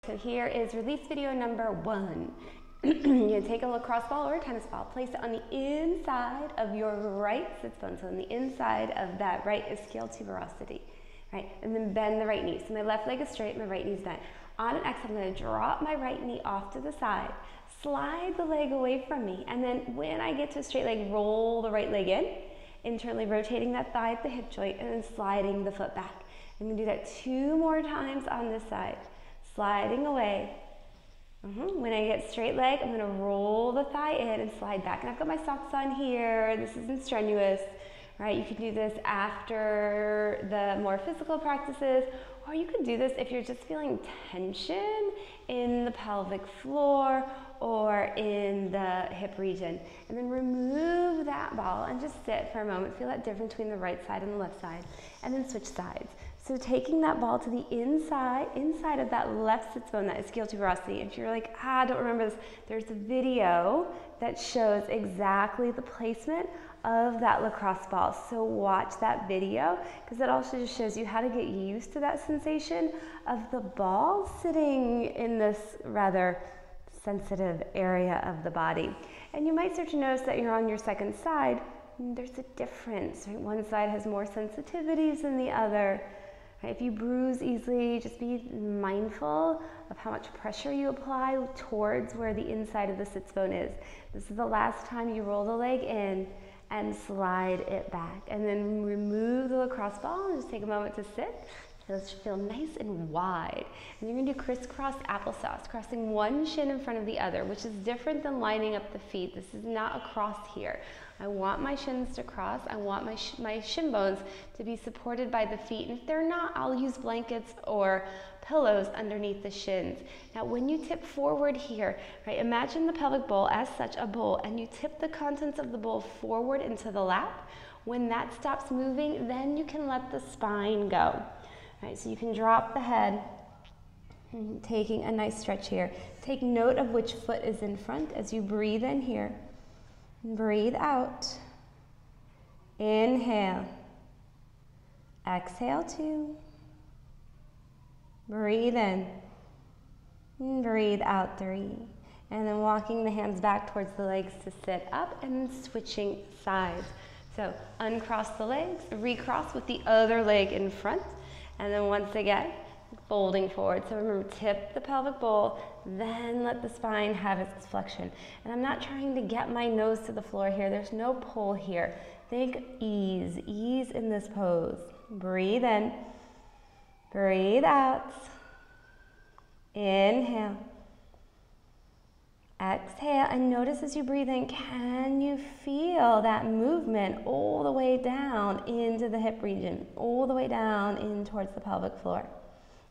So here is release video number 1. You take a lacrosse ball or a tennis ball, place it on the inside of your right sits bone, so on the inside of that right ischial tuberosity, right? And then bend the right knee. So my left leg is straight, my right knee is bent. On an exhale, I'm going to drop my right knee off to the side, slide the leg away from me, and then when I get to a straight leg, roll the right leg in, internally rotating that thigh at the hip joint, and then sliding the foot back. I'm going to do that 2 more times on this side. Sliding away. When I get straight leg, I'm going to roll the thigh in and slide back. And I've got my socks on here. This isn't strenuous, right? You can do this after the more physical practices, or you could do this if you're just feeling tension in the pelvic floor or in the hip region. And then remove that ball and just sit for a moment. Feel that difference between the right side and the left side. And then switch sides. So taking that ball to the inside of that left sits bone, that ischial tuberosity. If you're like, I don't remember this, there's a video that shows exactly the placement of that lacrosse ball. So watch that video, because it also just shows you how to get used to that sensation of the ball sitting in this rather sensitive area of the body. And you might start to notice that you're on your second side. There's a difference, right? One side has more sensitivities than the other. Right? If you bruise easily, just be mindful of how much pressure you apply towards where the inside of the sits bone is. This is the last time you roll the leg in and slide it back. And then remove the lacrosse ball and just take a moment to sit. Those should feel nice and wide. And you're going to do crisscross applesauce, crossing one shin in front of the other, which is different than lining up the feet. This is not a cross here. I want my shins to cross. I want my shin bones to be supported by the feet. And if they're not, I'll use blankets or pillows underneath the shins. Now, when you tip forward here, right, imagine the pelvic bowl as such a bowl, and you tip the contents of the bowl forward into the lap. When that stops moving, then you can let the spine go. Right, so you can drop the head, taking a nice stretch here. Take note of which foot is in front as you breathe in here. Breathe out. Inhale. Exhale 2. Breathe in. Breathe out 3. And then walking the hands back towards the legs to sit up and switching sides. So uncross the legs, recross with the other leg in front. And then once again, folding forward. So remember, tip the pelvic bowl, then let the spine have its flexion. And I'm not trying to get my nose to the floor here. There's no pull here. Think ease, ease in this pose. Breathe in, breathe out. Inhale. Exhale, and notice as you breathe in, can you feel that movement all the way down into the hip region, all the way down in towards the pelvic floor?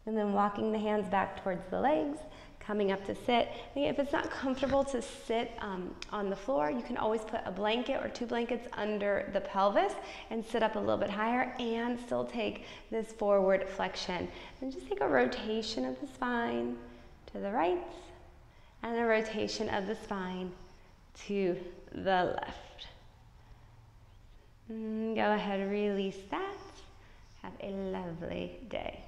And then walking the hands back towards the legs, coming up to sit. If it's not comfortable to sit on the floor, you can always put a blanket or 2 blankets under the pelvis and sit up a little bit higher and still take this forward flexion. And just take a rotation of the spine to the right, and a rotation of the spine to the left. Go ahead, release that. Have a lovely day.